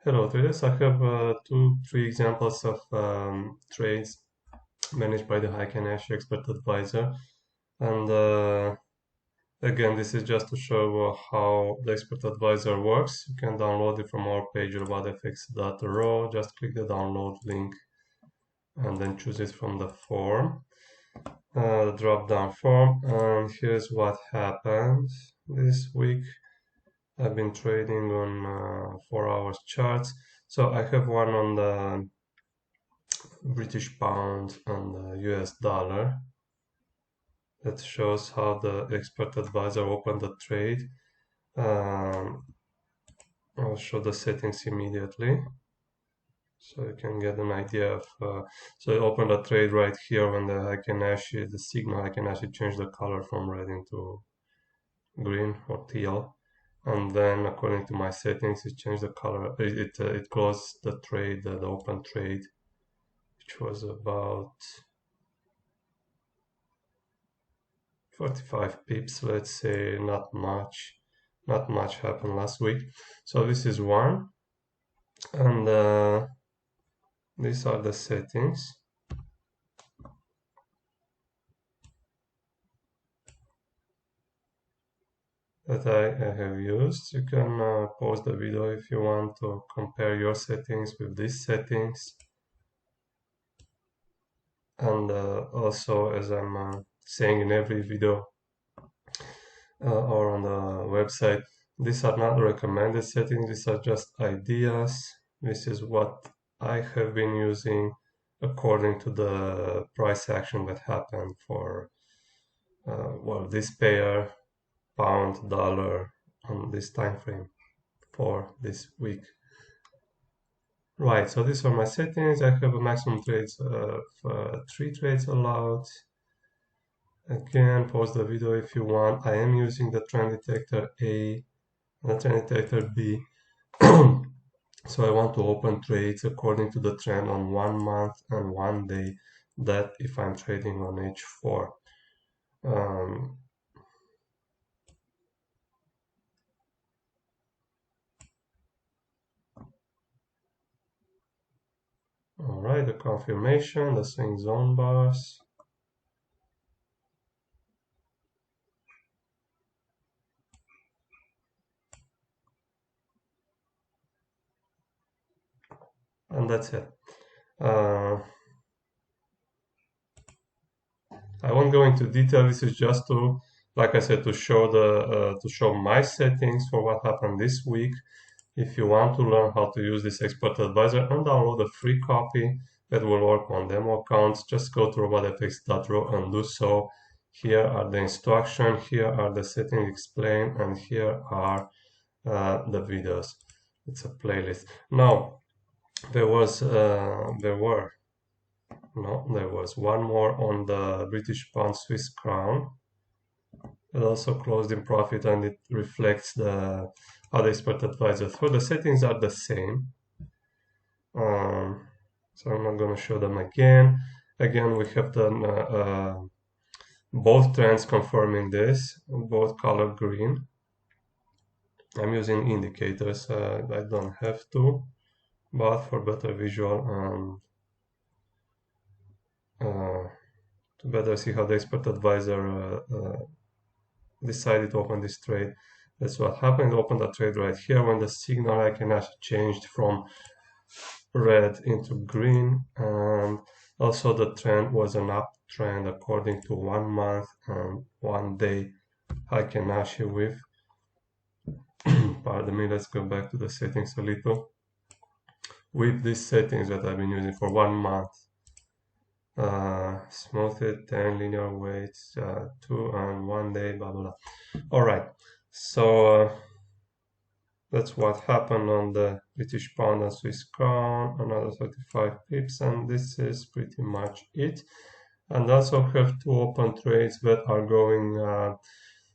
Hello traders, I have three examples of trades managed by the Heiken Ashi Expert Advisor. And again, this is just to show how the Expert Advisor works. You can download it from our page robotfx.ro. Just click the download link and then choose it from the form, the drop-down form. And here's what happened this week. I've been trading on 4 hours charts. So I have one on the British pound and the US dollar that shows how the expert advisor opened the trade. I'll show the settings immediately so you can get an idea of so I opened a trade right here when the signal Heiken Ashi changed the color from red into green or teal, and then according to my settings it changed the color. It closed the trade, the open trade, which was about 45 pips, let's say. Not much happened last week. So this is one, and these are the settings that I have used. You can pause the video if you want to compare your settings with these settings. And also, as I'm saying in every video or on the website, these are not recommended settings, these are just ideas. This is what I have been using according to the price action that happened for well, this pair, pound, dollar, on this time frame for this week. Right, so these are my settings. I have a maximum trades of 3 trades allowed. Again, pause the video if you want. I am using the trend detector A and the trend detector B. So I want to open trades according to the trend on 1 month and 1 day, that if I'm trading on H4. All right, the confirmation, the swing zone bars. And that's it. I won't go into detail. This is just to, like I said, to show my settings for what happened this week. If you want to learn how to use this expert advisor and download a free copy that will work on demo accounts, just go to robotfx.ro and do so. Here are the instructions, here are the settings explained, and here are the videos. It's a playlist. Now, there was one more on the British pound Swiss crown. It also closed in profit, and it reflects how the expert advisor. So the settings are the same. So I'm not going to show them again. Again, we have done both trends confirming this, both color green. I'm using indicators. I don't have to, but for better visual and to better see how the expert advisor decided to open this trade. That's what happened. Opened the trade right here when the signal Heiken Ashi changed from red into green, and also the trend was an uptrend according to 1 month and 1 day Heiken Ashi with pardon me, let's go back to the settings a little. With these settings that I've been using for 1 month, smoothed 10 linear weights, 2 and 1 day, blah blah blah. All right, so that's what happened on the British pound and Swiss crown, another 35 pips, and this is pretty much it. And also have 2 open trades that are going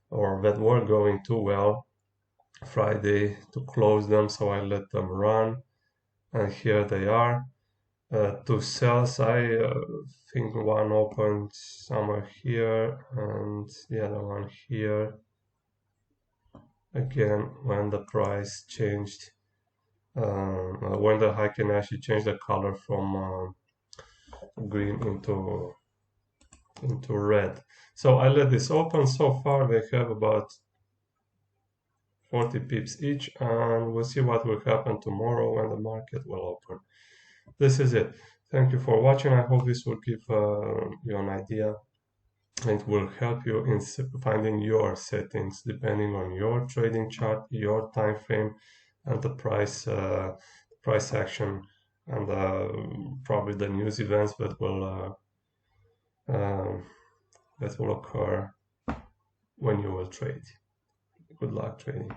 or that were going too well Friday to close them, so I let them run, and here they are. 2 sells. I think one opened somewhere here and the other one here. Again, when the price changed when the Heiken Ashi changed the color from green into red. So I let this open. So far they have about 40 pips each, and we'll see what will happen tomorrow when the market will open. This is it. Thank you for watching. I hope this will give you an idea and will help you in finding your settings depending on your trading chart, your time frame, and the price action, and probably the news events that will occur when you will trade. Good luck trading.